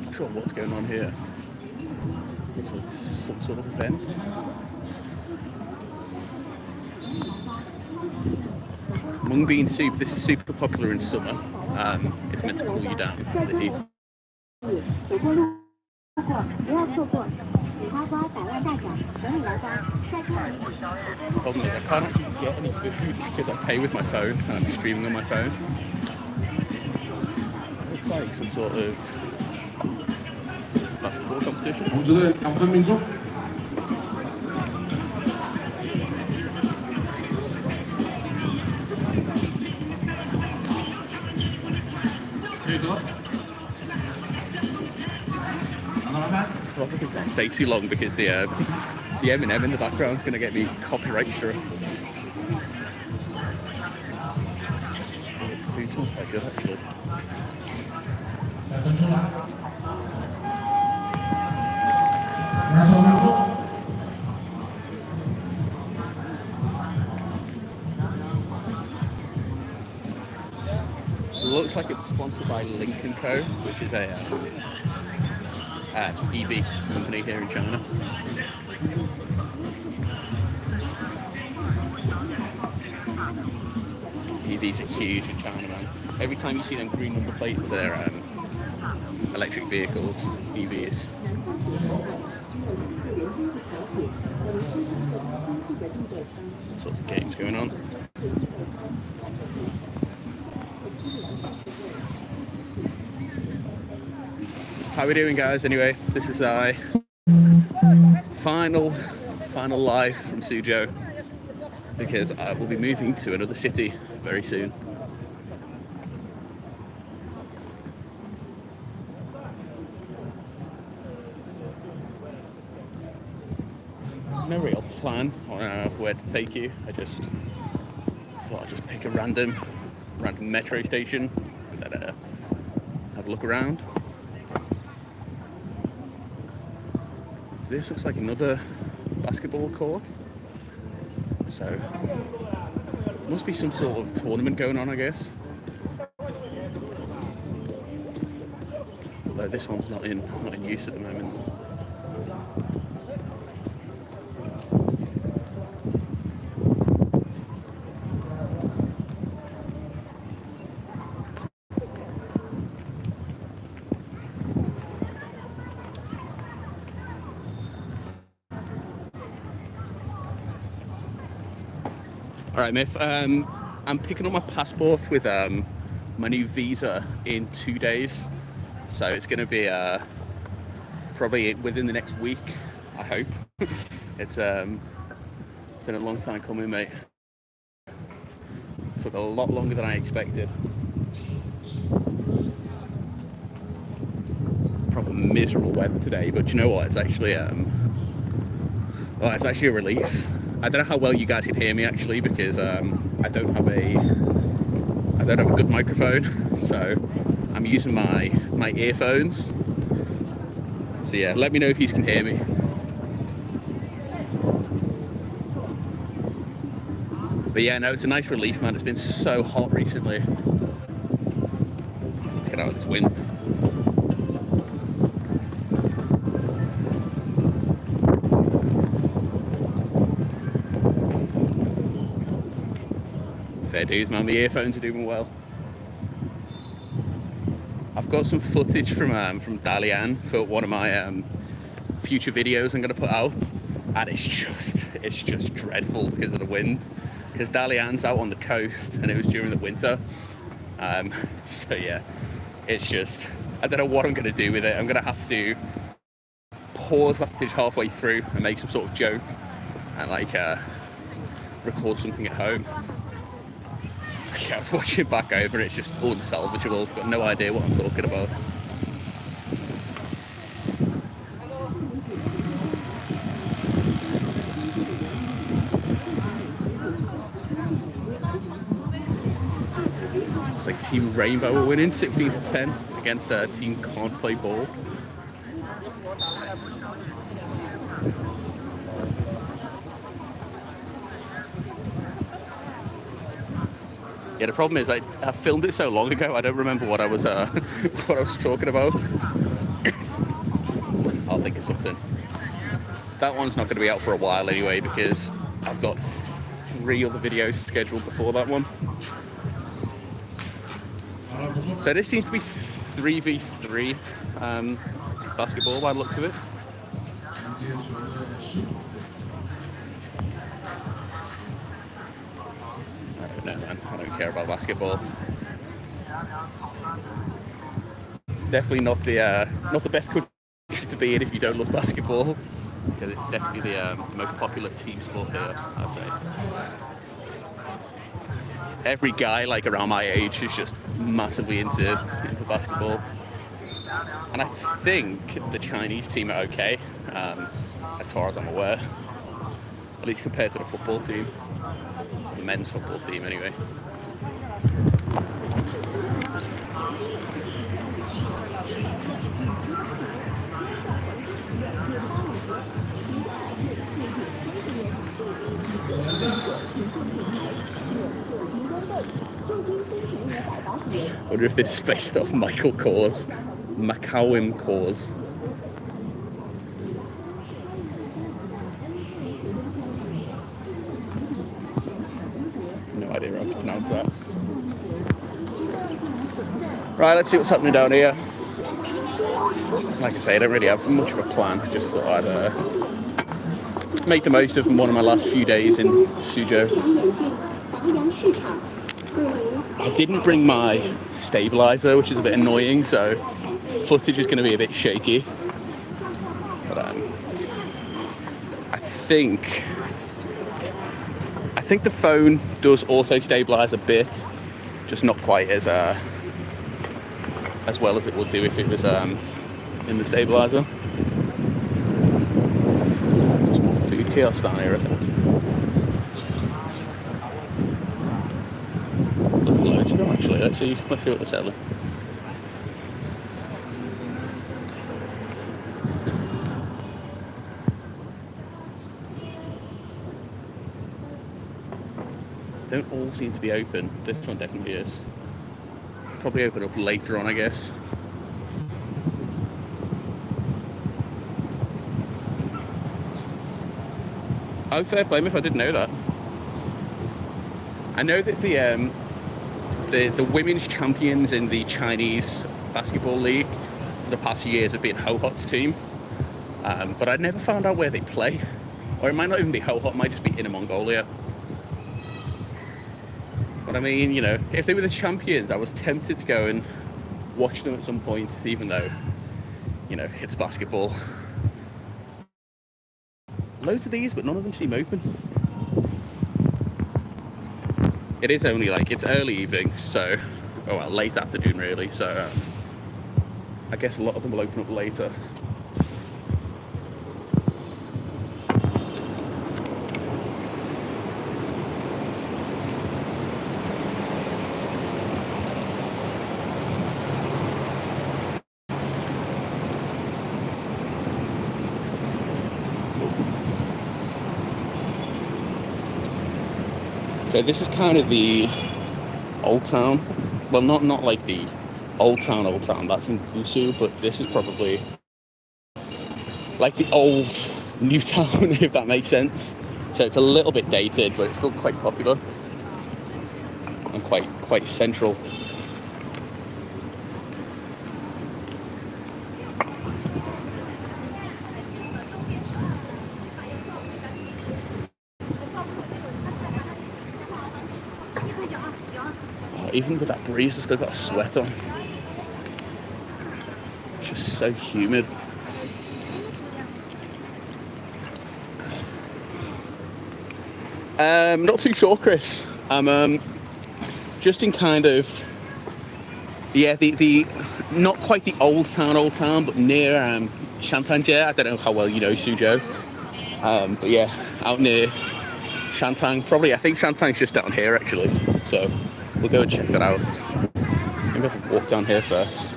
Not sure what's going on here. Looks like some sort of event. Mung bean soup. This is super popular in summer. It's meant to cool you down. The heat. The problem is I can't actually get any food because I pay with my phone and I'm streaming on my phone. It looks like some sort of basketball competition. Probably can't stay too long because the M&M in the background is going to get me copyright struck. Food smells quite good actually. Looks like it's sponsored by Link & Co, which is a EV company here in China. EVs are huge in China, man. Every time you see them green number plates, they're electric vehicles, EVs. All sorts of games going on. How are we doing, guys? Anyway, this is our final live from Suzhou because I will be moving to another city very soon. No real plan on where to take you. I just thought I'd just pick a random metro station and then have a look around. This looks like another basketball court, so there must be some sort of tournament going on, I guess. Although this one's not in use at the moment. Alright, Miff, I'm picking up my passport with my new visa in 2 days, so it's going to be probably within the next week, I hope. It's been a long time coming, mate. It took a lot longer than I expected. Proper miserable weather today, but you know what? It's actually it's actually a relief. I don't know how well you guys can hear me actually because I don't have a good microphone, so I'm using my earphones. So yeah, let me know if you can hear me. But yeah, no, it's a nice relief, man. It's been so hot recently. Let's get out of this wind. Fair dues, man. The earphones are doing well. I've got some footage from Dalian for one of my future videos I'm going to put out, and it's just dreadful because of the wind. Because Dalian's out on the coast, and it was during the winter. So yeah, it's just, I don't know what I'm going to do with it. I'm going to have to pause the footage halfway through and make some sort of joke and like record something at home. Yeah, I was watching it back over, it's just unsalvageable. I've got no idea what I'm talking about. It's like Team Rainbow are winning 16-10 against Team Can't Play Ball. Yeah, the problem is I filmed it so long ago, I don't remember what I was what I was talking about. I'll think of something. That one's not going to be out for a while anyway because I've got 3 other videos scheduled before that one. So this seems to be 3v3 basketball by the looks of it. No, man, I don't care about basketball. Definitely not the best country to be in if you don't love basketball, because it's definitely the most popular team sport here, I'd say. Every guy like around my age is just massively into basketball, and I think the Chinese team are okay, as far as I'm aware, at least compared to the football team, the men's football team anyway. I wonder if this is based off Michael Kors, Macawim Kors. No idea how to pronounce that. Right, let's see what's happening down here. Like I say, I don't really have much of a plan. I just thought I'd make the most of one of my last few days in Suzhou. I didn't bring my stabilizer, which is a bit annoying, so footage is going to be a bit shaky. But I think the phone does auto stabilize a bit, just not quite as well as it would do if it was in the stabilizer. There's more food kiosks down here, I think. Loads of them actually. Let's see what they're selling. Don't all seem to be open. This one definitely is. Probably open up later on, I guess. Oh, fair play if I didn't know that. I know that the women's champions in the Chinese basketball league for the past few years have been Ho Hot's team, but I never found out where they play, or it might not even be Ho Hot, it might just be Inner Mongolia. But I mean, you know, if they were the champions, I was tempted to go and watch them at some point, even though, you know, it's basketball. Loads of these, but none of them seem open. It is only like, it's early evening, so, oh well, late afternoon really, so I guess a lot of them will open up later. So this is kind of the old town. Well, not like the old town, that's in Suzhou, but this is probably like the old new town, if that makes sense. So it's a little bit dated, but it's still quite popular and quite central. Even with that breeze, I've still got a sweat on. It's just so humid. Not too sure, Chris. I'm just in kind of, yeah, the not quite the old town, but near Shantangye. I don't know how well you know Suzhou, but yeah, out near Shantang. Probably, I think Shantang's just down here actually. So we'll go and check that out. Maybe I can walk down here first.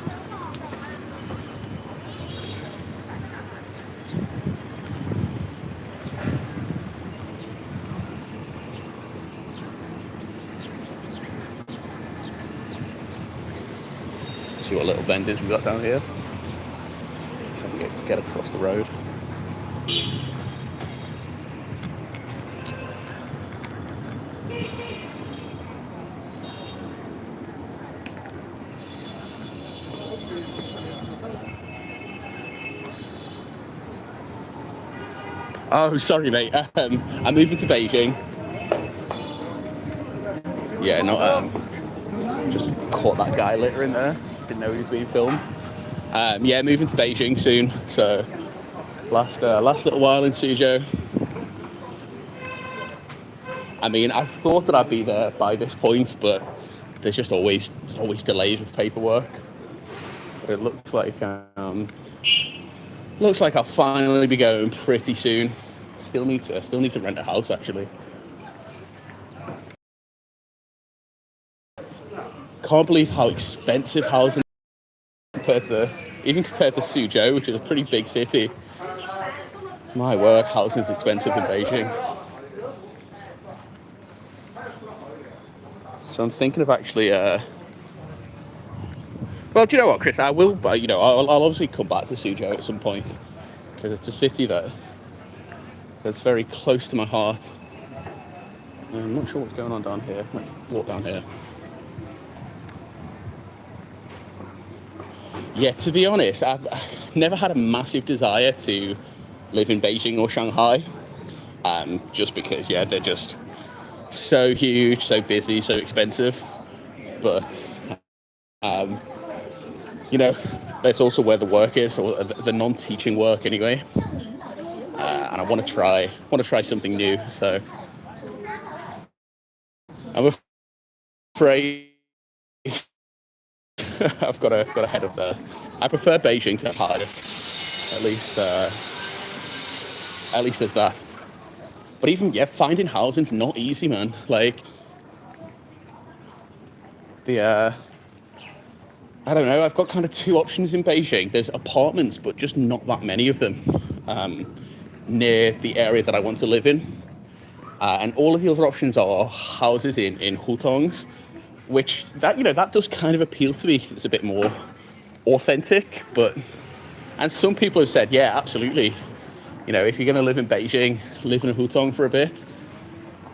what little vendors we got down here. If I can get across the road. Oh, sorry, mate. I'm moving to Beijing. Yeah, not just caught that guy littering there. Didn't know he was being filmed. Yeah, moving to Beijing soon. So last little while in Suzhou. I mean, I thought that I'd be there by this point, but there's just always delays with paperwork. But it looks like I'll finally be going pretty soon. Still need to rent a house actually. Can't believe how expensive housing compared to Suzhou, which is a pretty big city. My word, housing is expensive in Beijing. So I'm thinking of actually. Well, do you know what, Chris? I will, but I'll obviously come back to Suzhou at some point because it's a city that's very close to my heart. I'm not sure what's going on down here. Let's walk down here. Yeah, to be honest, I've never had a massive desire to live in Beijing or Shanghai, just because, yeah, they're just so huge, so busy, so expensive. But, that's also where the work is, or the non-teaching work anyway. And I want to try something new. So I'm afraid I've got to head up there. I prefer Beijing to Paris. At least there's that. But even finding housing's not easy, man. Like I don't know. I've got kind of two options in Beijing. There's apartments, but just not that many of them near the area that I want to live in. And all of the other options are houses in hutongs, which that does kind of appeal to me. It's a bit more authentic, and some people have said, yeah, absolutely. If you're going to live in Beijing, live in a hutong for a bit.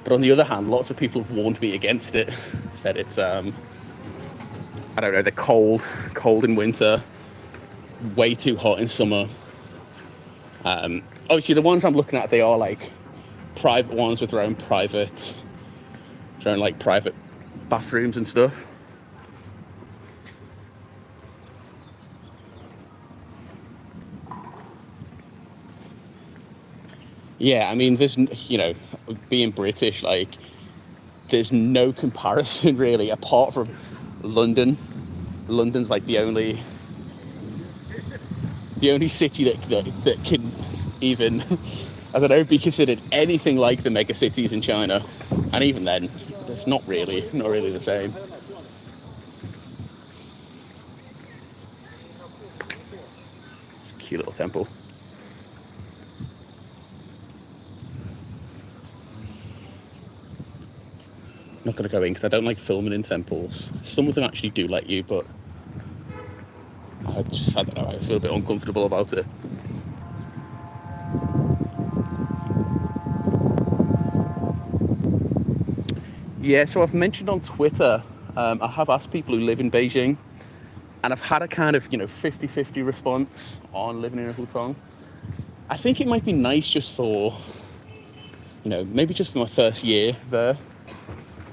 But on the other hand, lots of people have warned me against it. Said it's, I don't know, they're cold in winter, way too hot in summer. Obviously, the ones I'm looking at, they are like private ones with their own private bathrooms and stuff. Yeah, I mean, there's, being British, like, there's no comparison really, apart from London. London's like the only city that can even, I don't know, be considered anything like the mega cities in China. And even then, it's not really the same. Cute little temple. Not going to go in because I don't like filming in temples. Some of them actually do let you, but I don't know, I just feel a bit uncomfortable about it. Yeah, so I've mentioned on Twitter, I have asked people who live in Beijing, and I've had a kind of 50-50 response on living in a hutong. I think it might be nice just for maybe just for my first year there.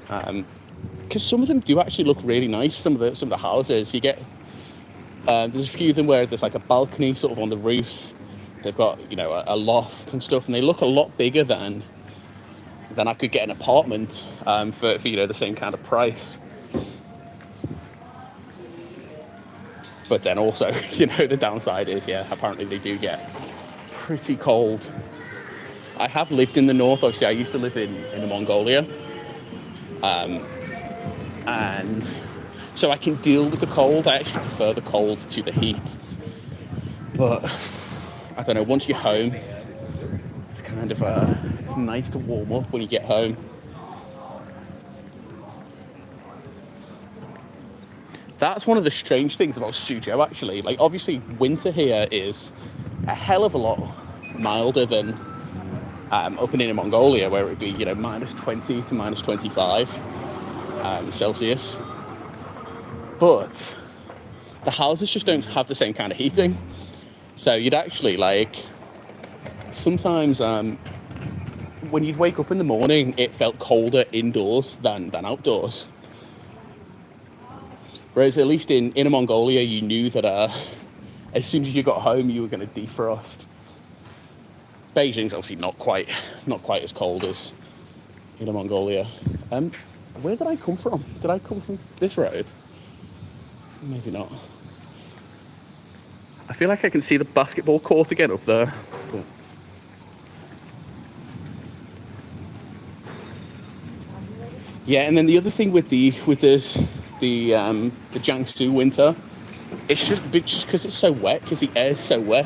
Because some of them do actually look really nice. Some of the houses you get, there's a few of them where there's like a balcony sort of on the roof. They've got a loft and stuff, and they look a lot bigger than I could get an apartment for the same kind of price. But then also the downside is apparently they do get pretty cold. I have lived in the north. Obviously, I used to live in Mongolia. And so I can deal with the cold. I actually prefer the cold to the heat. But I don't know, once you're home, it's kind of it's nice to warm up when you get home. That's one of the strange things about Suzhou, actually. Like, obviously, winter here is a hell of a lot milder than up in Inner Mongolia, where it would be, you know, minus 20 to minus 25 Celsius. But the houses just don't have the same kind of heating. So you'd actually, like, sometimes when you'd wake up in the morning, it felt colder indoors than outdoors. Whereas at least in Inner Mongolia, you knew that as soon as you got home, you were going to defrost. Beijing's obviously not quite as cold as Inner Mongolia. Where did I come from? Did I come from this road? Maybe not. I feel like I can see the basketball court again up there. But... yeah, and then the other thing with the Jiangsu winter, it's just because it's so wet, because the air's so wet.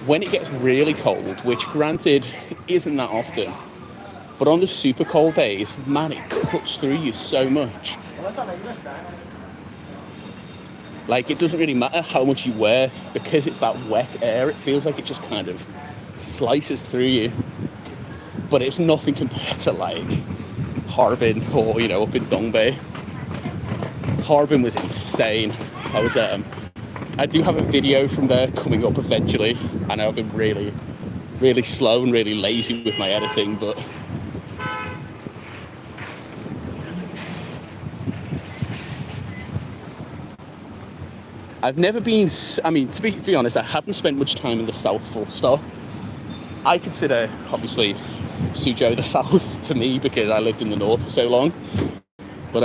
When it gets really cold, which granted isn't that often, but on the super cold days, man, it cuts through you so much. Like, it doesn't really matter how much you wear, because it's that wet air, it feels like it just kind of slices through you. But it's nothing compared to, like, Harbin or, you know, up in Dongbei. Harbin was insane. I do have a video from there coming up eventually. I know I've been really, really slow and really lazy with my editing, but I've never been, I mean, to be honest, I haven't spent much time in the south, full stop. I consider, obviously, Suzhou the south to me because I lived in the north for so long. But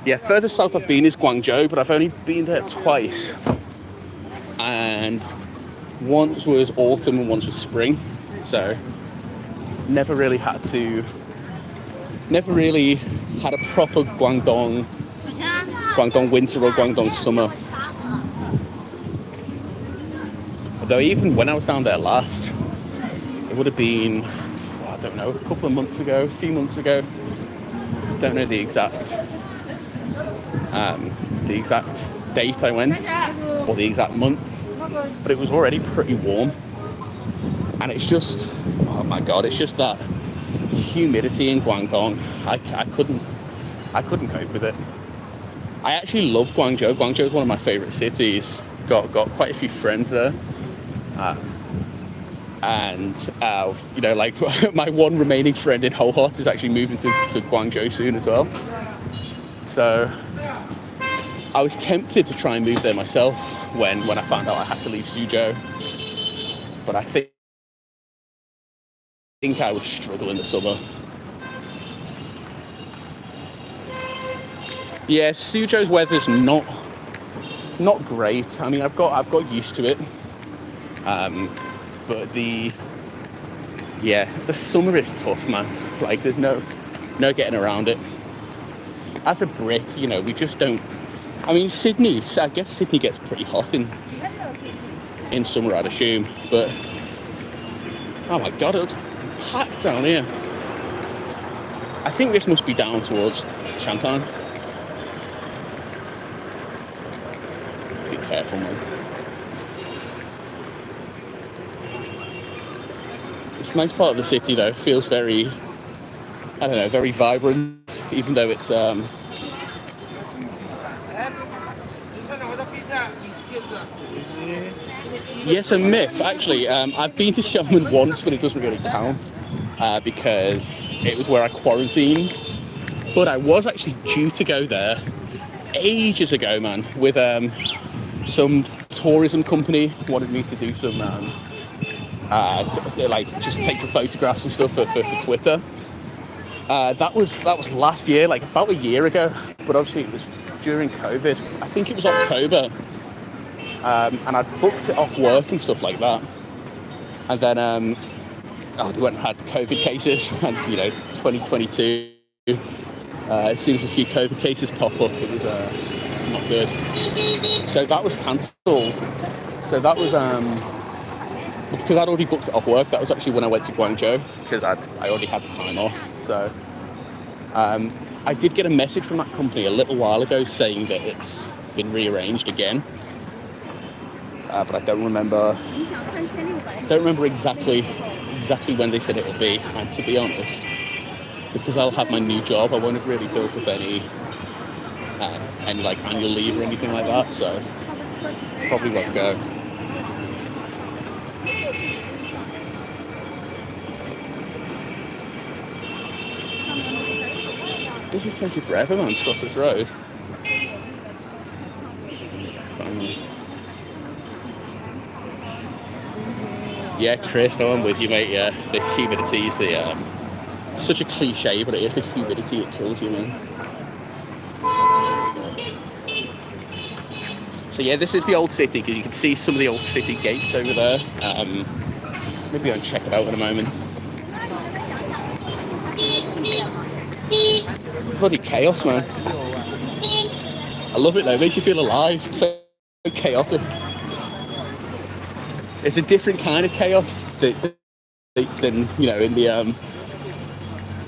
yeah, further south I've been is Guangzhou, but I've only been there twice. And once was autumn and once was spring. So never really had a proper Guangdong winter or Guangdong summer. Although even when I was down there last, it would have been, I don't know, a few months ago. Don't know the exact date I went, or the exact month, but it was already pretty warm. And it's just, oh my god, it's just that humidity in Guangdong. I couldn't cope with it. I actually love Guangzhou. Guangzhou is one of my favourite cities. Got quite a few friends there. You know, like my one remaining friend in Hohhot is actually moving to Guangzhou soon as well. So I was tempted to try and move there myself when I found out I had to leave Suzhou. But I think I would struggle in the summer. Yeah, Suzhou's weather's not great. I mean, I've got used to it. But the summer is tough, man. Like, there's no getting around it. As a Brit, you know, we just don't. I mean, Sydney. I guess Sydney gets pretty hot in summer, I'd assume. But oh my god, it's packed down here. I think this must be down towards Shanghai. Be careful, man. This nice part of the city, though, feels very, I don't know, very vibrant, even though it's yes, a myth. Actually, I've been to Xiamen once, but it doesn't really count because it was where I quarantined. But I was actually due to go there ages ago, man, with some tourism company wanted me to do some like just take some photographs and stuff for Twitter. That was last year, like about a year ago, but obviously it was during COVID. I think it was October, and I'd booked it off work and stuff like that. And then we went and had COVID cases, and 2022. As soon as a few COVID cases pop up, it was not good. So that was cancelled. So that was because I'd already booked it off work. That was actually when I went to Guangzhou because I already had the time off. So I did get a message from that company a little while ago saying that it's been rearranged again, but I don't remember exactly when they said it'll be. And to be honest, because I'll have my new job, I won't have really built up any like annual leave or anything like that, so probably won't go. This is taking forever, man, to cross this road. Yeah, Chris, no, I'm with you, mate. Yeah, the humidity is such a cliche, but it is the humidity that kills you, man. So yeah, this is the old city, because you can see some of the old city gates over there. Maybe I'll check it out in a moment. Bloody chaos, man. I love it though, it makes you feel alive. It's so chaotic. It's a different kind of chaos than you know, in the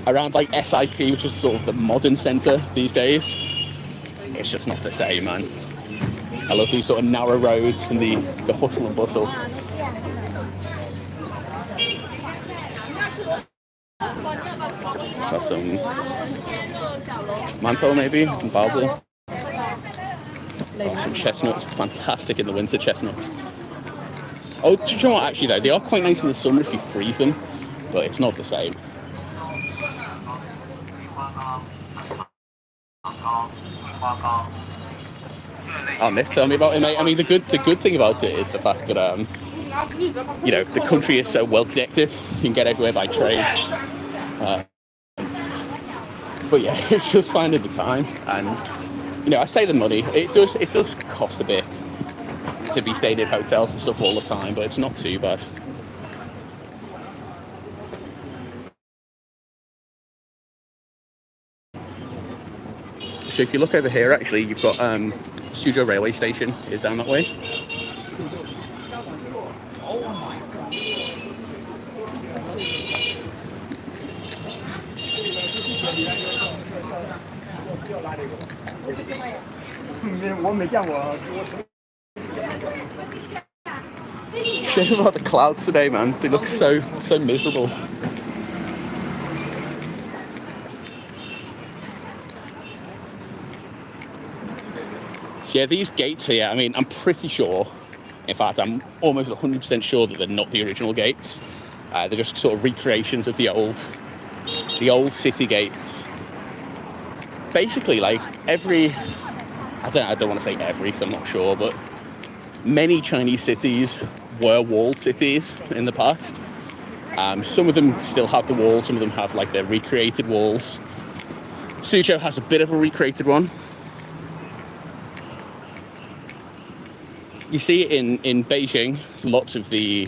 around like SIP, which is sort of the modern centre these days. It's just not the same, man. I love these sort of narrow roads and the hustle and bustle. Got some mantou, maybe, some basil. Oh, some chestnuts, fantastic in the winter, chestnuts. Oh, do you know what, actually though, they are quite nice in the summer if you freeze them, but it's not the same. Oh, Nick, tell me about it, mate. I mean, the good thing about it is the fact that, you know, the country is so well connected. You can get everywhere by train. But yeah, it's just finding the time, and you know, I say the money. It does cost a bit to be staying in hotels and stuff all the time, but it's not too bad. So if you look over here, actually, you've got Suzhou railway station is down that way. Shame about the clouds today, man. They look so miserable. So yeah, these gates here, I mean, I'm pretty sure, in fact, I'm almost 100% sure that they're not the original gates. They're just sort of recreations of the old city gates. Basically, like I don't want to say every, because I'm not sure, but many Chinese cities were walled cities in the past. Some of them still have the walls, some of them have like their recreated walls. Suzhou has a bit of a recreated one. You see it in Beijing. Lots of the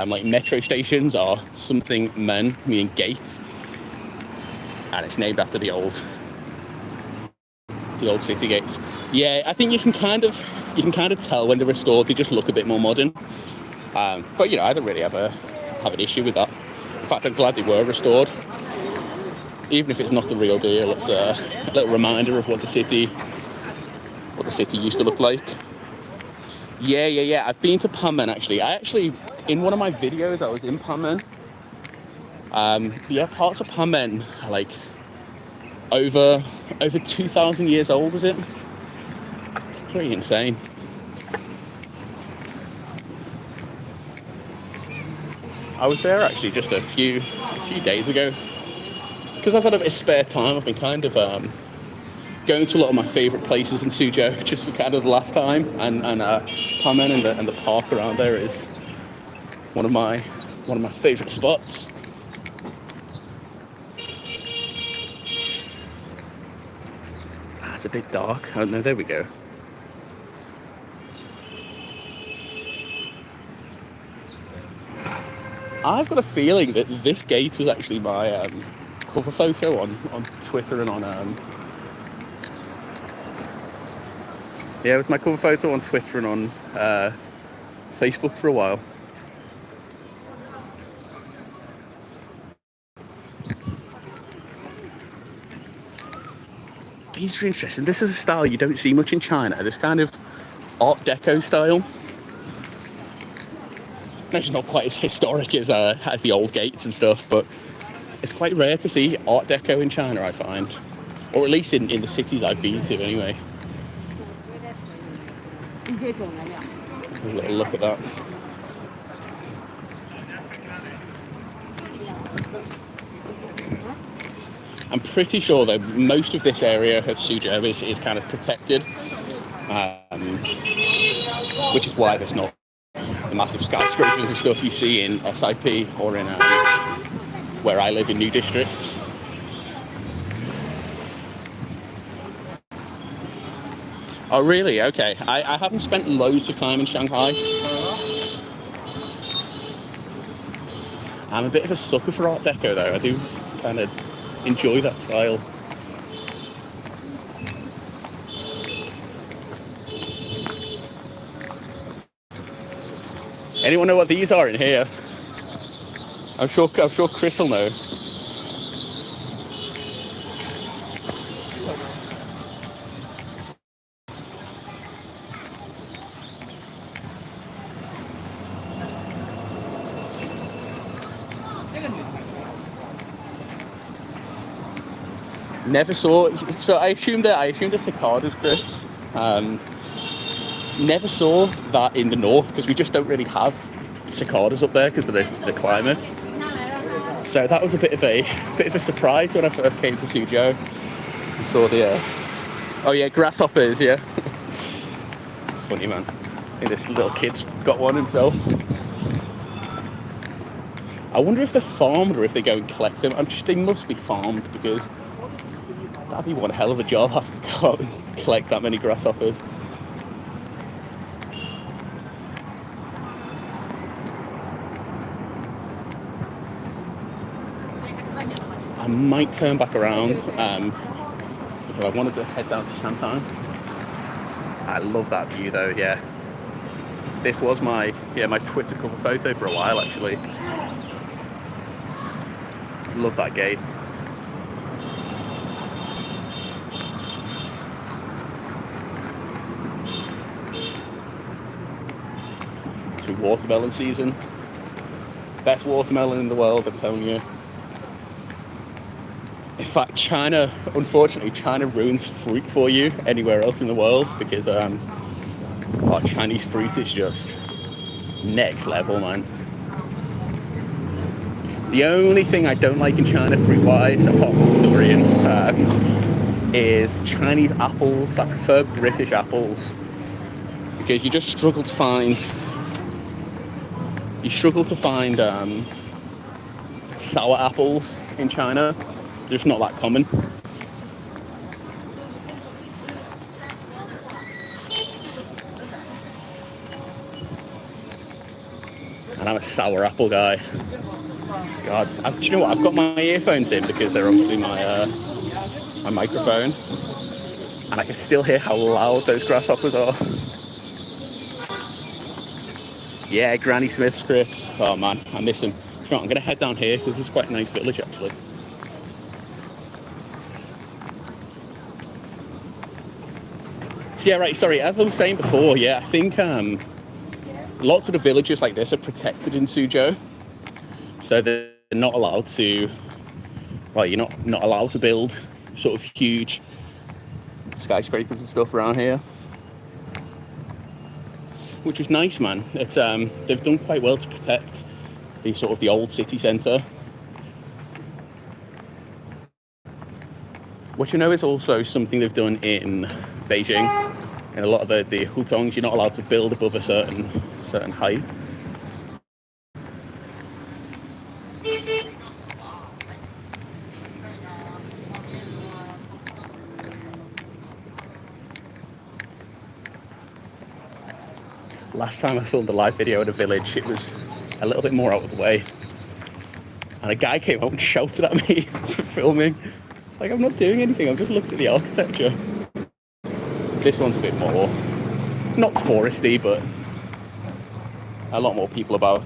like metro stations are something men, meaning gate, and it's named after the old city gates. Yeah, I think you can kind of tell when they're restored. They just look a bit more modern. But you know, I don't really have an issue with that. In fact, I'm glad they were restored, even if it's not the real deal. It's a little reminder of what the city used to look like. Yeah. I've been to Panmen actually. In one of my videos, I was in Panmen. Yeah, parts of Panmen are like over 2,000 years old, is it? It's pretty insane. I was there actually just a few days ago because I've had a bit of spare time. I've been kind of going to a lot of my favourite places in Suzhou just for kind of the last time, and Panmen and the park around there is one of my favourite spots. It's a bit dark. Oh no, there we go. I've got a feeling that this gate was actually my cover photo on Twitter and on yeah, it was my cover photo on Twitter and on Facebook for a while. these are interesting. This is a style you don't see much in China. This kind of Art Deco style. It's not quite as historic as the old gates and stuff, but it's quite rare to see Art Deco in China, I find. Or at least in the cities I've been to, anyway. A little look at that. I'm pretty sure that most of this area of Suzhou is kind of protected, which is why there's not the massive skyscrapers and stuff you see in SIP or in where I live in New District. Oh really? Okay. I haven't spent loads of time in Shanghai. I'm a bit of a sucker for Art Deco though. I do kind of enjoy that style. Anyone know what these are in here? I'm sure Chris will know. Never saw. So I assumed the cicadas, Chris. Never saw that in the north because we just don't really have cicadas up there because of the climate. So that was a bit of a surprise when I first came to Suzhou and saw the oh yeah, grasshoppers. Yeah, funny man. I think this little kid's got one himself. I wonder if they're farmed or if they go and collect them. They must be farmed because that'd be one hell of a job, have to go out and collect that many grasshoppers. I might turn back around because I wanted to head down to Shanghai. I love that view though, yeah. This was my Twitter cover photo for a while actually. Love that gate. Watermelon season. Best watermelon in the world, I'm telling you. In fact, China ruins fruit for you anywhere else in the world because Chinese fruit is just next level, man. The only thing I don't like in China fruit-wise, apart from durian, is Chinese apples. I prefer British apples because you just struggle to find sour apples in China. They're just not that common. And I'm a sour apple guy. God, do you know what? I've got my earphones in because they're obviously my microphone, and I can still hear how loud those grasshoppers are. Yeah, Granny Smith's, Chris. Oh man, I miss him. Right, I'm going to head down here because it's quite a nice village actually. So yeah, right, sorry, as I was saying before, yeah, I think lots of the villages like this are protected in Suzhou. So they're not allowed to, you're not allowed to build sort of huge skyscrapers and stuff around here. Which is nice, man. It's they've done quite well to protect the old city centre, which I know is also something they've done in Beijing. In a lot of the hutongs, you're not allowed to build above a certain height. Last time I filmed a live video at a village, it was a little bit more out of the way. And a guy came out and shouted at me for filming. It's like, I'm not doing anything, I'm just looking at the architecture. This one's a bit more, not touristy, but a lot more people about.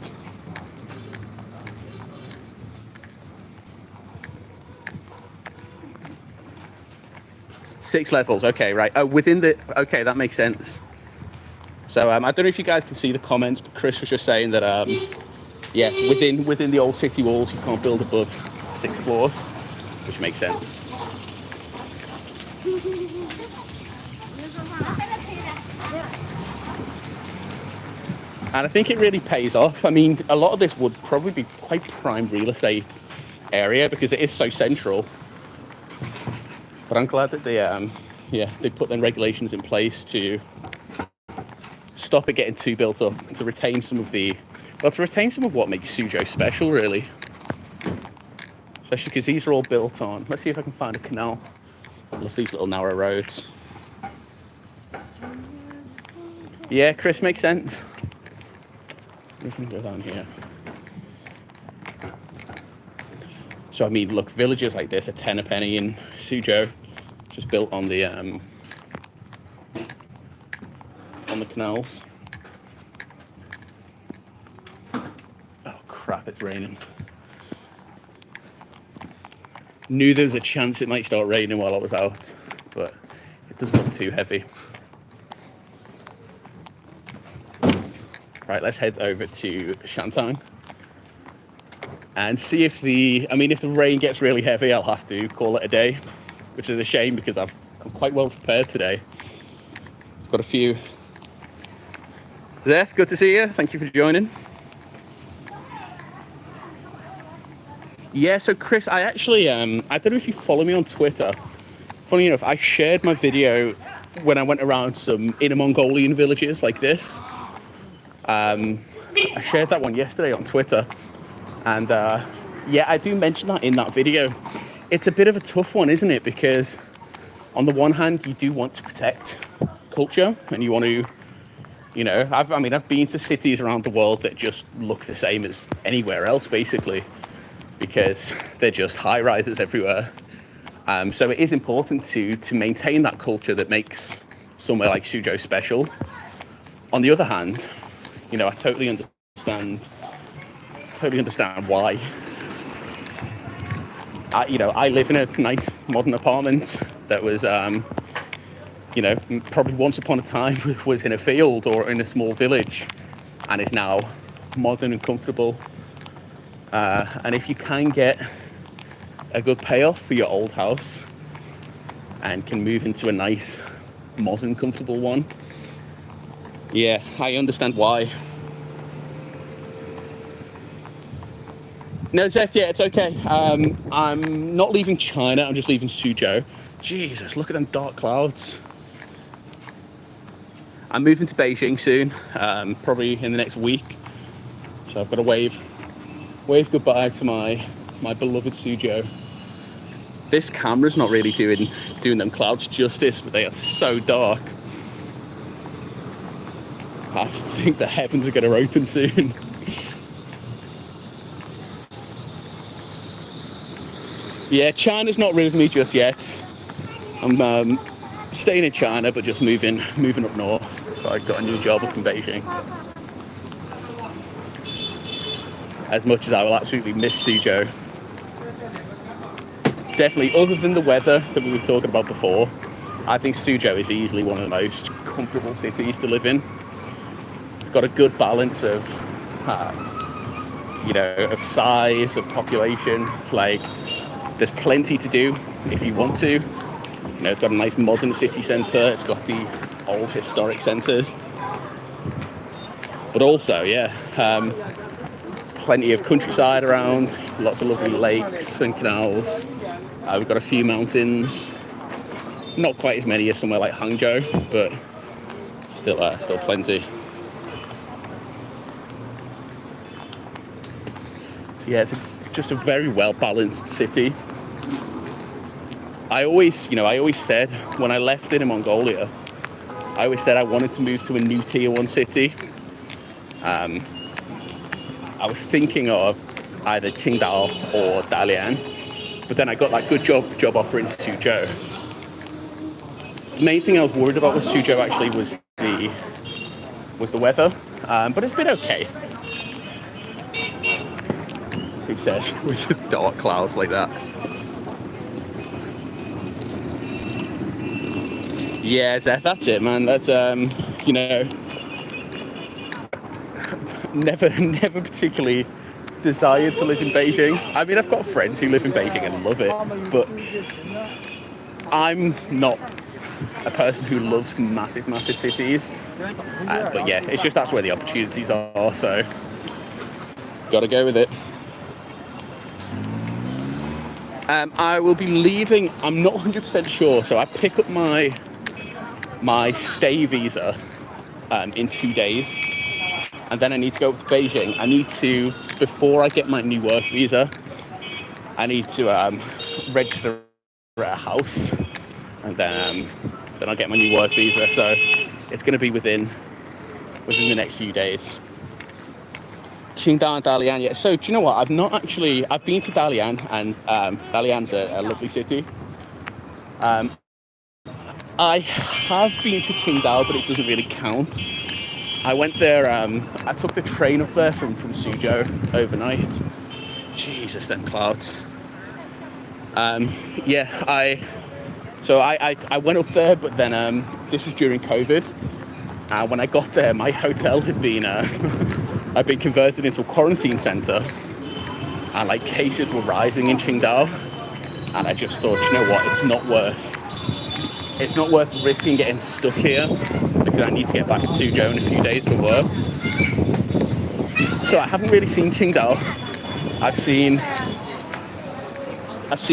6 levels. Okay, right. Oh, within the. Okay, that makes sense. So I don't know if you guys can see the comments, but Chris was just saying that yeah, within the old city walls, you can't build above 6 floors, which makes sense. And I think it really pays off. I mean, a lot of this would probably be quite prime real estate area because it is so central. But I'm glad that they put them regulations in place to stop it getting too built up, to retain some of what makes Suzhou special, really. Especially because these are all built on. Let's see if I can find a canal. I love these little narrow roads. Yeah, Chris, makes sense. We can go down here. So I mean, look, villages like this are 10 a penny in Suzhou, just built on the canals. Oh crap! It's raining. Knew there was a chance it might start raining while I was out, but it doesn't look too heavy. Right, let's head over to Shantang and see if the rain gets really heavy, I'll have to call it a day, which is a shame because I'm quite well prepared today. Got a few. Zeth, good to see you. Thank you for joining. Yeah, so Chris, I actually, I don't know if you follow me on Twitter. Funny enough, I shared my video when I went around some Inner Mongolian villages like this. I shared that one yesterday on Twitter. And yeah, I do mention that in that video. It's a bit of a tough one, isn't it? Because on the one hand, you do want to protect culture and you want to, you know, I've been to cities around the world that just look the same as anywhere else, basically, because they're just high rises everywhere. So it is important to maintain that culture that makes somewhere like Suzhou special. On the other hand, you know, I totally understand why. I live in a nice modern apartment that was, you know, probably once upon a time was in a field or in a small village, and is now modern and comfortable. And if you can get a good payoff for your old house and can move into a nice, modern, comfortable one, yeah, I understand why. No, Zeph, yeah, it's okay. I'm not leaving China, I'm just leaving Suzhou. Jesus, look at them dark clouds. I'm moving to Beijing soon, probably in the next week. So I've got to wave goodbye to my beloved Suzhou. This camera's not really doing them clouds justice, but they are so dark. I think the heavens are going to open soon. Yeah, China's not rid of me just yet. I'm staying in China, but just moving up north. So I got a new job up in Beijing. As much as I will absolutely miss Suzhou. Definitely, other than the weather that we were talking about before, I think Suzhou is easily one of the most comfortable cities to live in. It's got a good balance of, of size, of population. Like, there's plenty to do if you want to. You know, it's got a nice modern city centre. It's got the old historic centres. But also, yeah, plenty of countryside around. Lots of lovely lakes and canals. We've got a few mountains. Not quite as many as somewhere like Hangzhou, but still plenty. So yeah, it's just a very well balanced city. I always said when I left Inner Mongolia, I always said I wanted to move to a new tier 1 city. I was thinking of either Qingdao or Dalian, but then I got that good job offer in Suzhou. The main thing I was worried about with Suzhou actually was the weather, but it's been okay. Who says, with the dark clouds like that? Yeah, that's it, man. That's you know, never particularly desired to live in Beijing. I mean, I've got friends who live in Beijing and love it, but I'm not a person who loves massive cities. But yeah, it's just that's where the opportunities are, so gotta go with it. I will be leaving, I'm not 100% sure, so I pick up my stay visa in 2 days, and then I need to go up to Beijing. I need to, before I get my new work visa, I need to register at a house, and then I'll get my new work visa, so it's going to be within the next few days. Qingdao and Dalian, yeah. So do you know what? I've been to Dalian, and Dalian's a lovely city. I have been to Qingdao, but it doesn't really count. I went there, I took the train up there from Suzhou overnight. Jesus, them clouds. Yeah, I went up there, but then this was during COVID. When I got there, my hotel had been I'd been converted into a quarantine center, and like cases were rising in Qingdao, and I just thought, you know what, it's not worth risking getting stuck here, because I need to get back to Suzhou in a few days for work. So I haven't really seen Qingdao. I've seen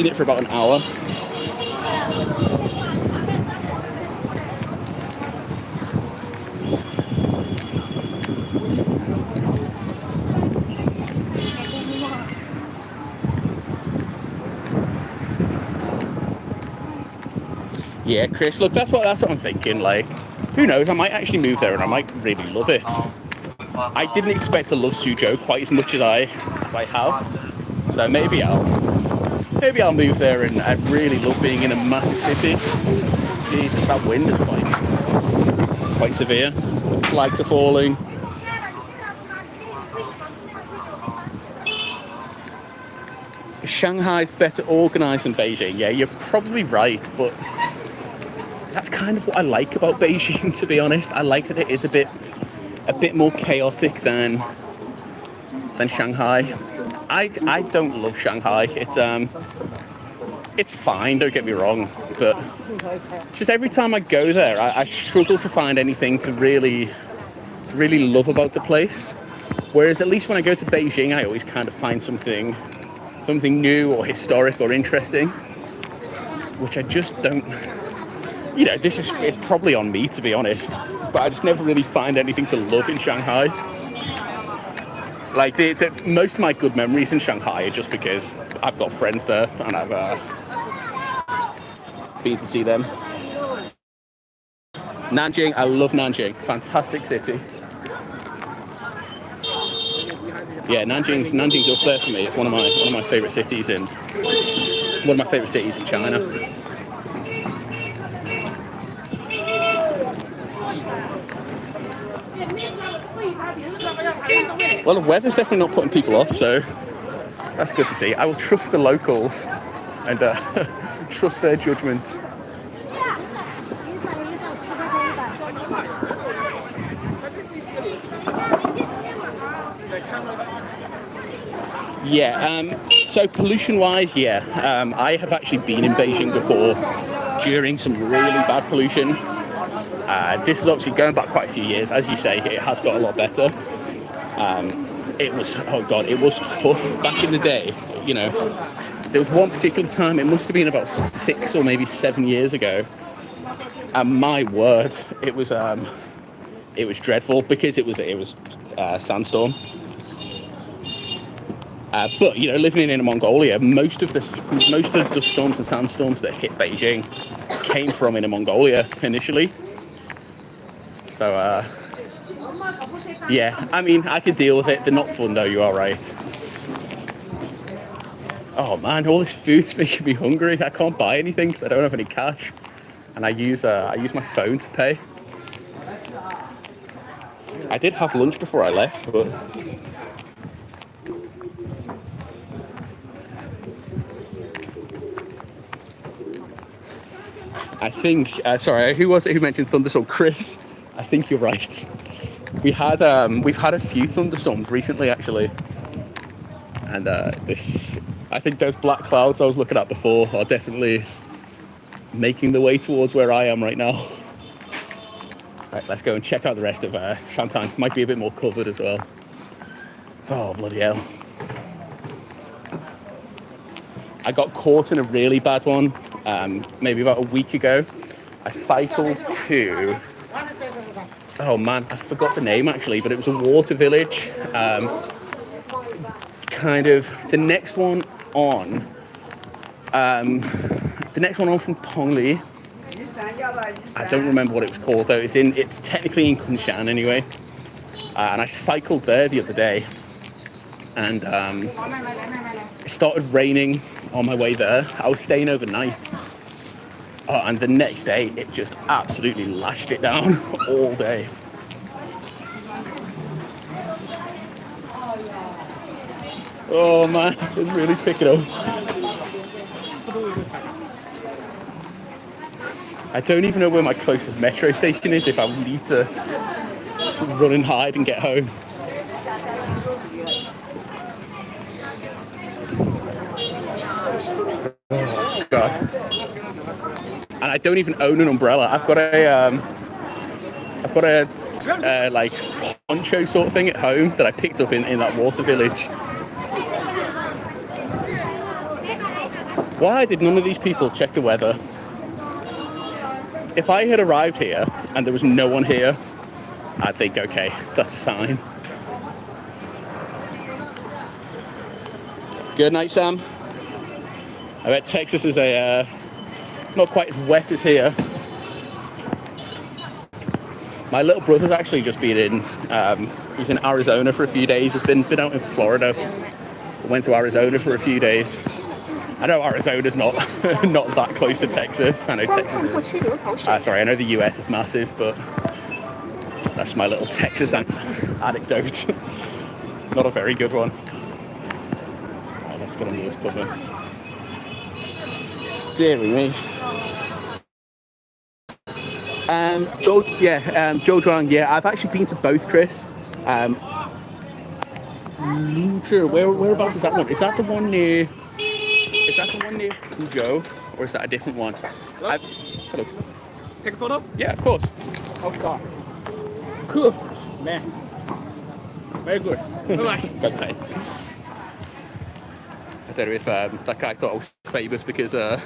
it for about an hour. Yeah, Chris, look, that's what I'm thinking. Like, who knows? I might actually move there and I might really love it. I didn't expect to love Suzhou quite as much as I have. So maybe I'll move there and I really love being in a massive city. Jesus, that wind is quite severe. The flags are falling. Shanghai's better organised than Beijing. Yeah, you're probably right, but that's kind of what I like about Beijing, to be honest. I like that it is a bit more chaotic than Shanghai. I don't love Shanghai. It's fine, don't get me wrong, but just every time I go there, I struggle to find anything to really love about the place. Whereas at least when I go to Beijing, I always kind of find something new or historic or interesting, which I just don't. You know, it's probably on me, to be honest, but I just never really find anything to love in Shanghai. Like, most of my good memories in Shanghai are just because I've got friends there and I've been to see them. Nanjing, I love Nanjing. Fantastic city. Yeah, Nanjing's up there for me. It's one of my favorite cities in China. Well, the weather's definitely not putting people off, so that's good to see. I will trust the locals and trust their judgment. Yeah, so pollution-wise, yeah, I have actually been in Beijing before during some really bad pollution. This is obviously going back quite a few years. As you say, it has got a lot better. It was tough back in the day. You know, there was one particular time, it must have been about 6 or maybe 7 years ago, and my word, it was dreadful because it was sandstorm. But you know, living in Mongolia, most of the dust storms and sandstorms that hit Beijing came from Inner Mongolia initially. So yeah, I mean, I could deal with it. They're not fun though. You are right. Oh man, all this food's making me hungry. I can't buy anything because I don't have any cash, and I use my phone to pay. I did have lunch before I left, but. I think, sorry, who was it who mentioned thunderstorm? Chris, I think you're right. We've had a few thunderstorms recently, actually. And I think those black clouds I was looking at before are definitely making the way towards where I am right now. Right, let's go and check out the rest of Shanghai. Might be a bit more covered as well. Oh, bloody hell. I got caught in a really bad one maybe about a week ago. I cycled to... Oh man, I forgot the name actually, but it was a water village. Kind of the next one on from Tongli. I don't remember what it was called though. It's technically in Kunshan anyway. And I cycled there the other day, and it started raining on my way there. I was staying overnight. And the next day, it just absolutely lashed it down all day. Oh man, it's really picking up. I don't even know where my closest metro station is if I need to run and hide and get home. Oh God. And I don't even own an umbrella. I've got a like poncho sort of thing at home that I picked up in that water village. Why did none of these people check the weather? If I had arrived here and there was no one here, I'd think, okay, that's a sign. Good night, Sam. I bet Texas is not quite as wet as here. My little brother's actually just been in, he's in Arizona for a few days. He's been out in Florida. Went to Arizona for a few days. I know Arizona's not not that close to Texas. I know Texas is. Sorry, I know the US is massive, but that's my little Texas anecdote. Not a very good one. Right, let's get under this cover. Deary me. Joe Drang, yeah, I've actually been to both, Chris. Sure, whereabouts is that one? Is that the one near Suzhou, or is that a different one? Hello. Take a photo? Yeah, of course. Oh God. Cool. Man. Very good. Bye-bye. Bye-bye. I don't know if that guy thought I was famous because I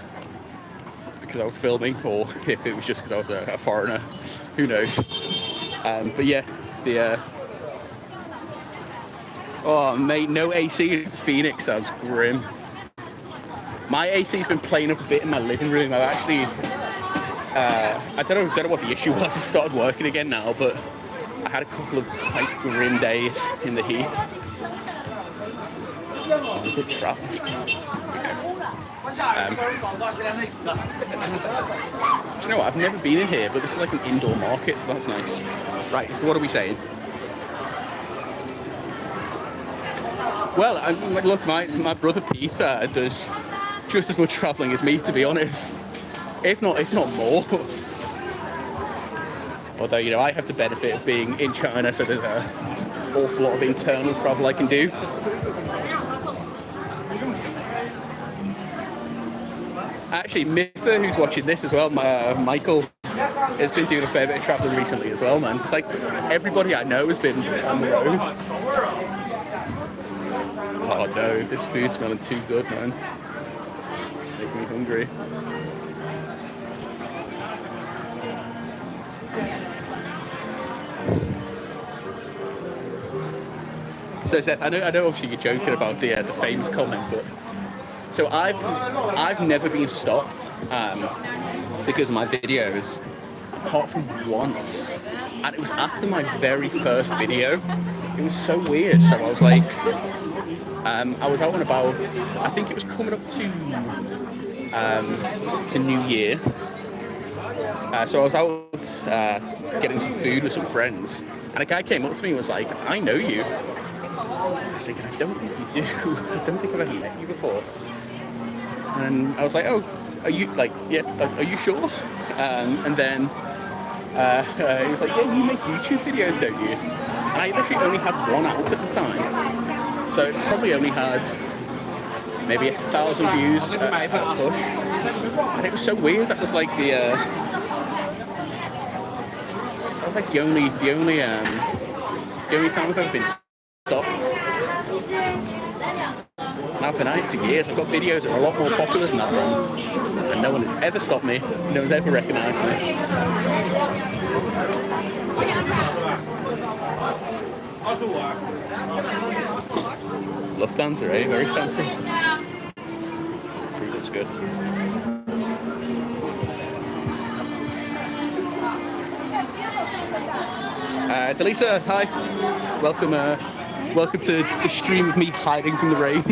was filming, or if it was just because I was a foreigner. Who knows? But yeah, oh mate, no AC in Phoenix sounds grim. My AC's been playing up a bit in my living room. I've actually, I don't know what the issue was. It started working again now, but I had a couple of quite grim days in the heat. I'm a bit trapped. Do you know what? I've never been in here, but this is like an indoor market, so that's nice. Right, so what are we saying? Well, look, my brother Peter does just as much travelling as me, to be honest. If not more. Although, you know, I have the benefit of being in China, so there's an awful lot of internal travel I can do. Actually, Miffa, who's watching this as well, Michael, has been doing a fair bit of travelling recently as well, man. It's like everybody I know has been on the road. Oh no, this food's smelling too good, man. Making me hungry. So Seth, I know obviously you're joking about the famous comment, but so I've never been stopped because of my videos, apart from once, and it was after my very first video. It was so weird. So I was like, I was out and about. I think it was coming up to New Year. So I was out getting some food with some friends, and a guy came up to me and was like, "I know you." I was thinking, I don't think you do. I don't think I've ever met you before. And I was like, oh, are you like, yeah, are you sure? And then he was like, yeah, you make YouTube videos, don't you? And I literally only had one out at the time, so it probably only had maybe 1,000 views at a push. And it was so weird. That was like the only time I've ever been stopped. And I've been at it for years. I've got videos that are a lot more popular than that one, and no one has ever stopped me. No one's ever recognised me. Lufthansa, eh? Very fancy. Fruit looks good. Delisa, hi. Welcome to the stream of me hiding from the rain.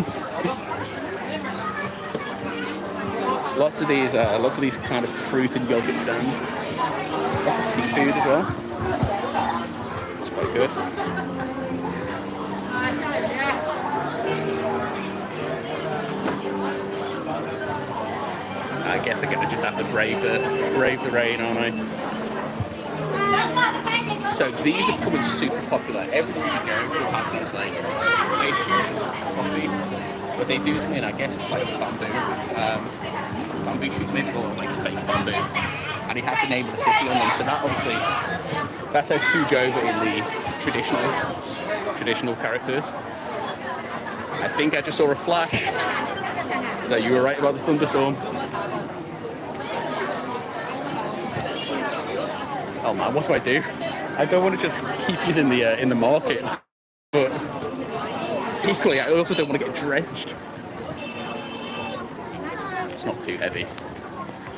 lots of these kind of fruit and yogurt stands. Lots of seafood as well. It's quite good. I guess I'm gonna just have to brave the rain, aren't I? So these are becoming super popular. Everywhere you go will have these like issues, coffee, but they do them in, I guess it's like bamboo shoots, maybe or like fake bamboo, and you have the name of the city on them. So that obviously that says Suzhou, but in the traditional characters. I think I just saw a flash. So you were right about the thunderstorm. Oh man, what do I do? I don't want to just keep these in the market, but equally I also don't want to get drenched. It's not too heavy.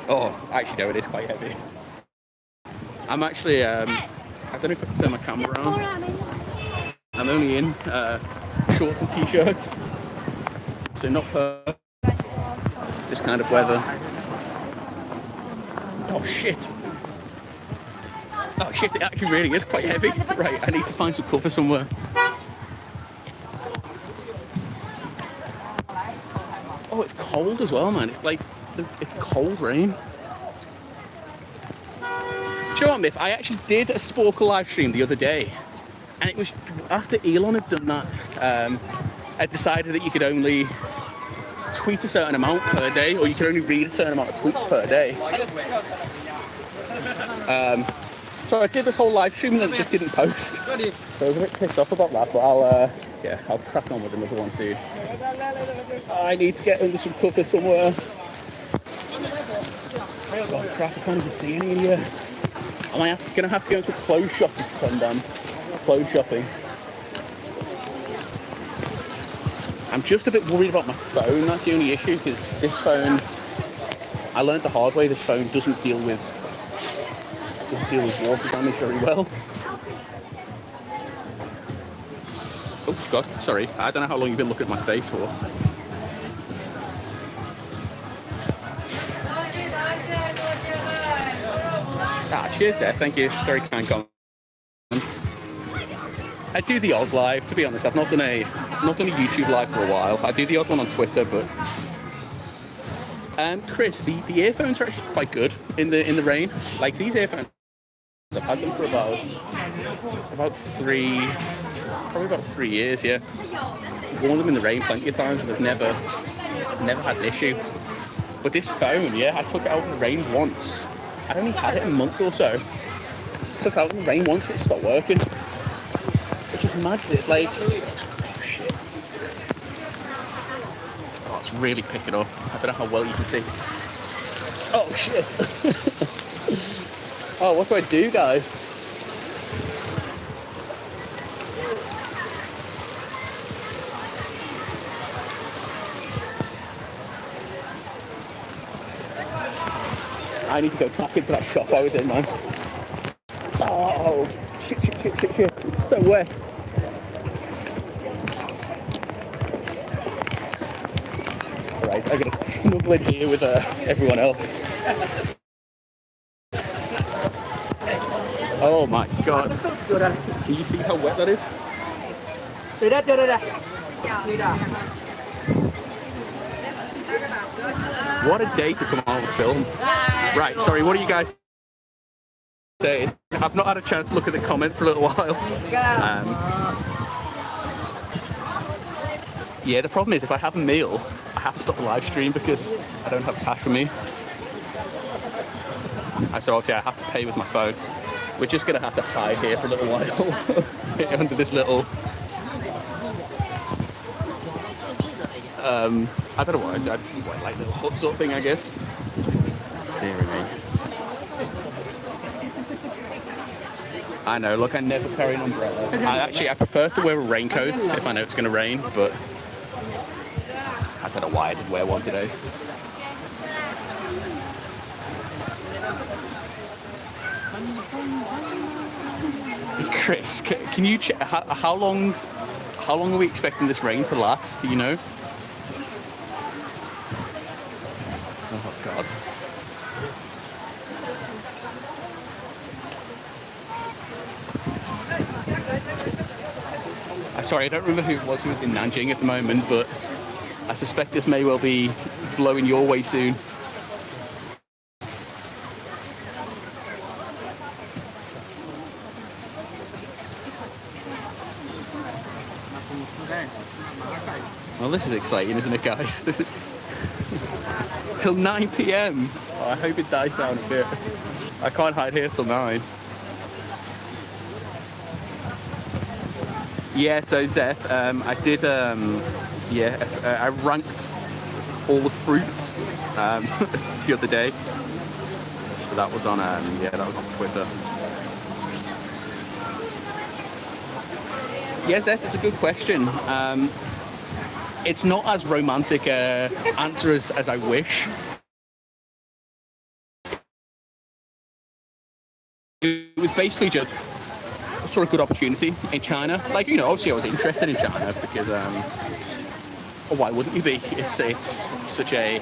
Oh, actually no, it is quite heavy. I'm actually, I don't know if I can turn my camera on. I'm only in shorts and t-shirts, so not perfect. This kind of weather. Oh shit. Oh shit, it actually really is quite heavy. Right, I need to find some cover somewhere. Oh, it's cold as well, man. It's like, it's cold rain. Do you know what, Miff? I actually did a Sporkle live stream the other day. And it was after Elon had done that, I decided that you could only tweet a certain amount per day, or you could only read a certain amount of tweets per day. So I did this whole live stream and then it just didn't post. So I was a bit pissed off about that, but I'll crack on with another one soon. I need to get under some cover somewhere. Oh crap, I can't even see any in here. Am I gonna have to go to clothes shopping to come down? Clothes shopping. I'm just a bit worried about my phone, that's the only issue, because this phone, I learned the hard way, this phone doesn't deal with water damage very well. Oh god, sorry, I don't know how long you've been looking at my face for. Cheers there, thank you, very kind comment. I do the odd live, to be honest. I've not done a YouTube live for a while. I do the odd one on Twitter, but Chris, the earphones are actually quite good in the rain. Like these earphones, I've had them for about 3 years. Yeah, I've worn them in the rain plenty of times, and I've never had an issue. But this phone, yeah, I took it out in the rain once. I only had it a month or so. Took it out in the rain once, and it stopped working. Which is mad. It's like, oh shit. Oh, it's really picking up. I don't know how well you can see. Oh shit. Oh, what do I do, guys? I need to go back into that shop I was in, man. Oh, shit. It's so wet. Alright, I'm gonna snuggle in here with everyone else. Oh my god. Can you see how wet that is? What a day to come on with film. Right, sorry, what are you guys saying? I've not had a chance to look at the comments for a little while. Yeah, the problem is if I have a meal, I have to stop the live stream because I don't have cash for me. And so obviously I have to pay with my phone. We're just going to have to hide here for a little while under this little... I don't know what, like little hut sort of thing, I guess. Dear me. I know, look, I never carry an umbrella. I prefer to wear a raincoat if I know it's going to rain, but I don't know why I didn't wear one today. Chris, can you check how long are we expecting this rain to last? Do you know? Oh God. Sorry, I don't remember who it was who was in Nanjing at the moment, but I suspect this may well be blowing your way soon. Well, this is exciting, isn't it, guys? This is till 9 p.m. Oh, I hope it dies down a bit. I can't hide here till 9. Yeah, so Zeph, I did, I ranked all the fruits the other day. So that was on, that was on Twitter. Yeah, Zeph, it's a good question. It's not as romantic answer as I wish. It was basically just a sort of good opportunity in China. Like, you know, obviously I was interested in China because, why wouldn't you be? It's such a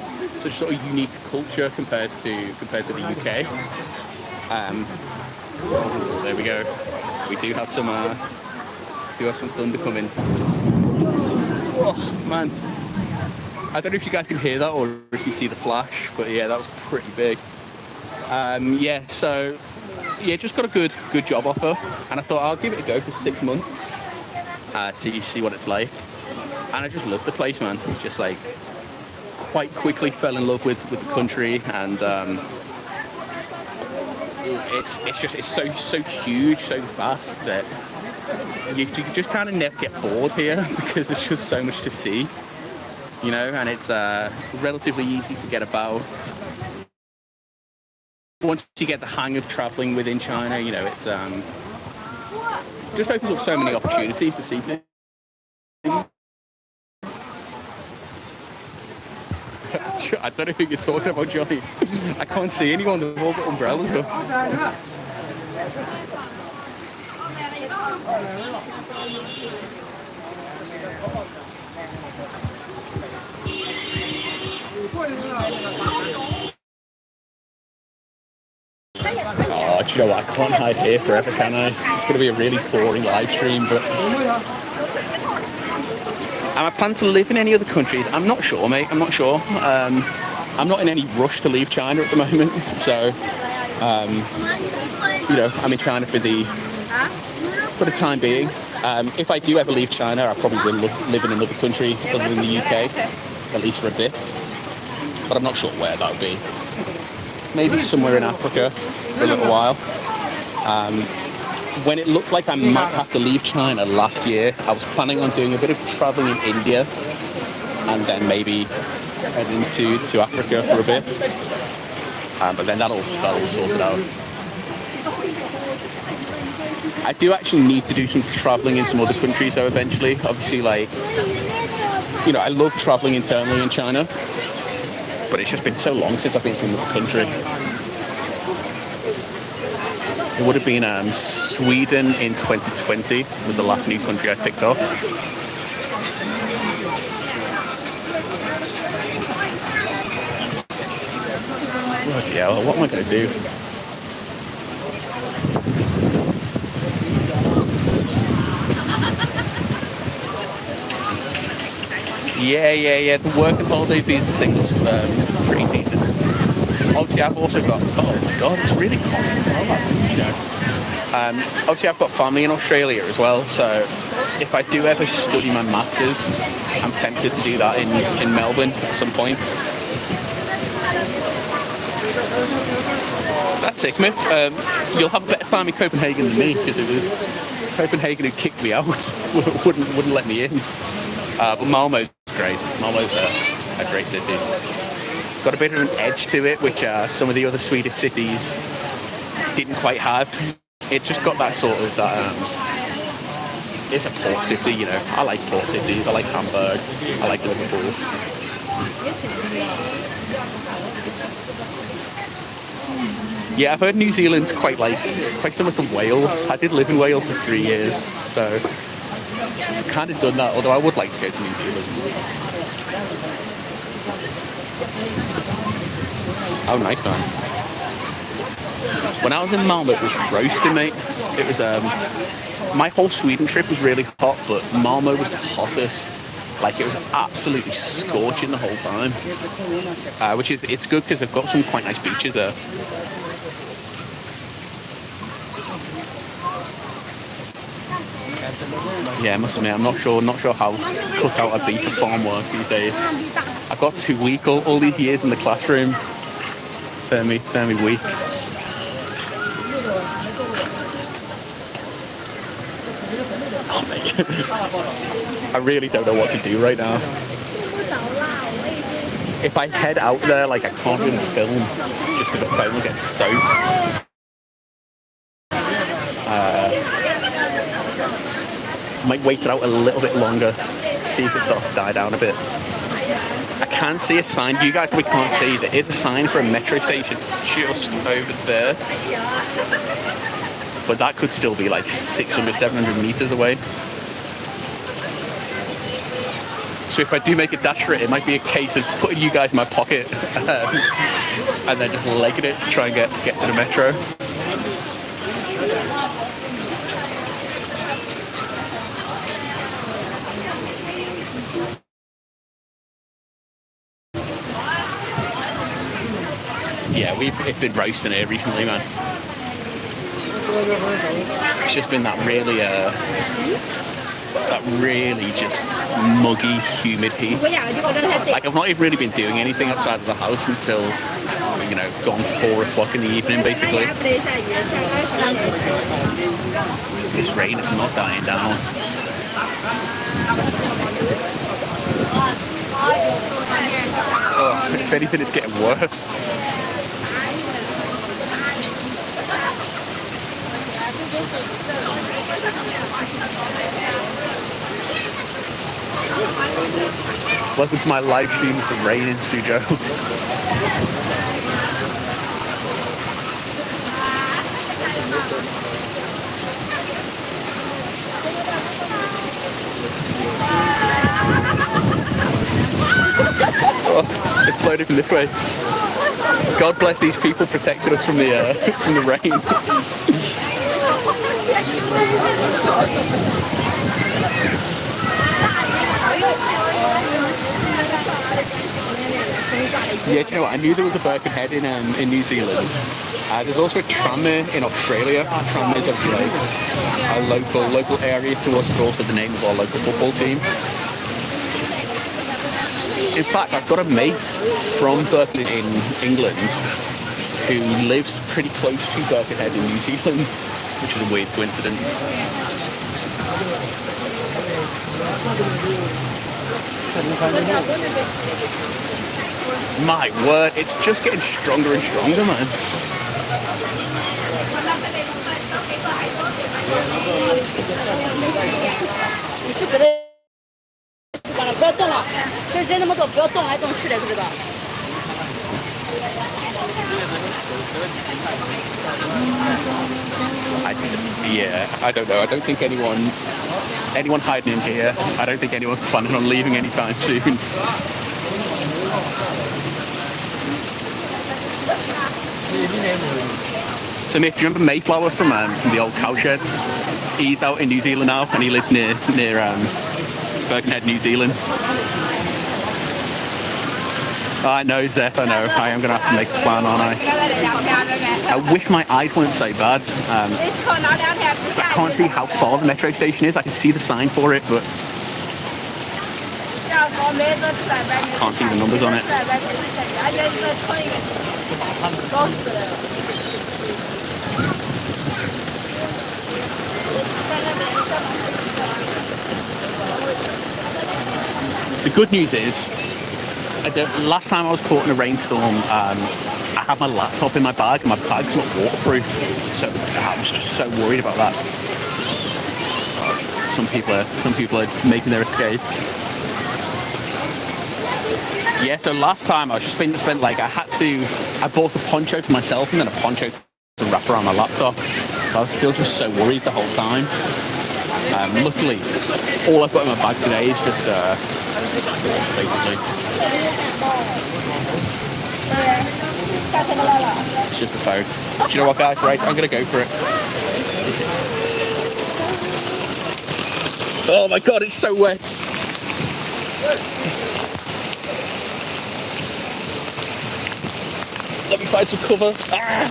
sort of unique culture compared to the UK. There we go. We do have some thunder coming. Oh man, I don't know if you guys can hear that or if you see the flash, but yeah, that was pretty big. Just got a good job offer, and I thought I'll give it a go for 6 months. See what it's like, and I just love the place, man. Just like quite quickly fell in love with the country, and it's so huge, so vast that you just kind of never get bored here because there's just so much to see, you know, and it's relatively easy to get about. Once you get the hang of traveling within China, you know, it's just opens up so many opportunities to see things. I don't know who you're talking about, Johnny. I can't see anyone. They've all got umbrellas up. Oh, do you know what? I can't hide here forever, can I? It's going to be a really boring live stream, but... Am I planning to live in any other countries? I'm not sure, mate. I'm not sure. I'm not in any rush to leave China at the moment, so... you know, I'm in China for the time being. If I do ever leave China, I probably will live in another country other than the UK, at least for a bit. But I'm not sure where that would be. Maybe somewhere in Africa for a little while. When it looked like I might have to leave China last year, I was planning on doing a bit of traveling in India and then maybe heading to Africa for a bit. But then that'll sort it out. I do actually need to do some traveling in some other countries though eventually. Obviously, like, you know, I love traveling internally in China, but it's just been so long since I've been to another country. It would have been Sweden in 2020 was the last new country I picked up. Bloody hell, what am I going to do? Yeah. The work and holiday visa thing was pretty decent. Obviously, I've also got. Oh God, it's really cold. You know. Obviously, I've got family in Australia as well. So, if I do ever study my masters, I'm tempted to do that in Melbourne at some point. That's it, Mick. You'll have a better time in Copenhagen than me because it was Copenhagen who kicked me out, wouldn't let me in. But Malmö's great. Malmö's a great city. Got a bit of an edge to it, which some of the other Swedish cities didn't quite have. It just got that sort of that. It's a port city, you know. I like port cities. I like Hamburg. I like Liverpool. Yeah, I've heard New Zealand's quite similar to Wales. I did live in Wales for 3 years, so I've kind of done that. Although I would like to go to New Zealand. Oh, nice man. When I was in Malmö, it was roasting, mate. It was my whole Sweden trip was really hot, but Malmö was the hottest. Like, it was absolutely scorching the whole time, which is it's good because they've got some quite nice beaches there. Yeah, I must admit, I'm not sure how cut out I'd be for farm work these days. I got too weak all these years in the classroom. Turn me weak. Oh, mate. I really don't know what to do right now. If I head out there, like, I can't really film just because the phone will get soaked. Might wait it out a little bit longer, see if it starts to die down a bit. I can see a sign. You guys probably can't see. There is a sign for a metro station just over there. But that could still be like 600, 700 meters away. So if I do make a dash for it, it might be a case of putting you guys in my pocket and then just legging it to try and get to the metro. Yeah, it's been roasting here recently, man. It's just been that really just muggy, humid heat. Like, I've not even really been doing anything outside of the house until, you know, gone 4 o'clock in the evening, basically. This rain is not dying down. Oh, if anything, it's getting worse. Welcome to my live stream of the rain in Suzhou. Oh, it's floating from this way. God bless these people protecting us from the rain. Yeah, do you know what? I knew there was a Birkenhead in New Zealand. There's also a Tranmere in Australia. Tranmere is like a local area to us, but also the name of our local football team. In fact, I've got a mate from Birkenhead in England who lives pretty close to Birkenhead in New Zealand, which is a weird coincidence. My word, it's just getting stronger and stronger, man. I don't know. I don't think anyone hiding in here. I don't think anyone's planning on leaving anytime soon. So Nick, do you remember Mayflower from the old cowsheds? He's out in New Zealand now, and he lives near Birkenhead, New Zealand. I know, Zeph, I know. I am going to have to make a plan, aren't I? I wish my eyes weren't so bad. Because I can't see how far the metro station is. I can see the sign for it, but can't see the numbers on it. The good news is, last time I was caught in a rainstorm, I had my laptop in my bag and my bag's not waterproof, so I was just so worried about that. Some people are making their escape. Yeah, so last time I just spent like I bought a poncho for myself and then a poncho to wrap around my laptop. So I was still just so worried the whole time. Luckily, all I've got in my bag today is just basically. It's just a phone. Do you know what, guys? Right, I'm gonna go for it. Oh my god, it's so wet. Let me find some cover. Ah!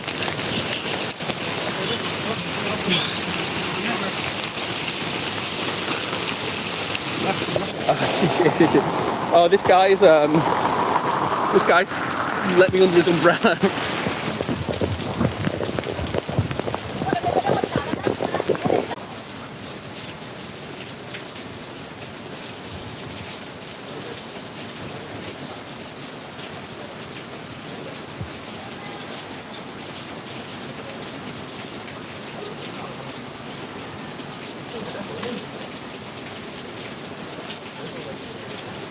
Oh, this guy's let me under his umbrella.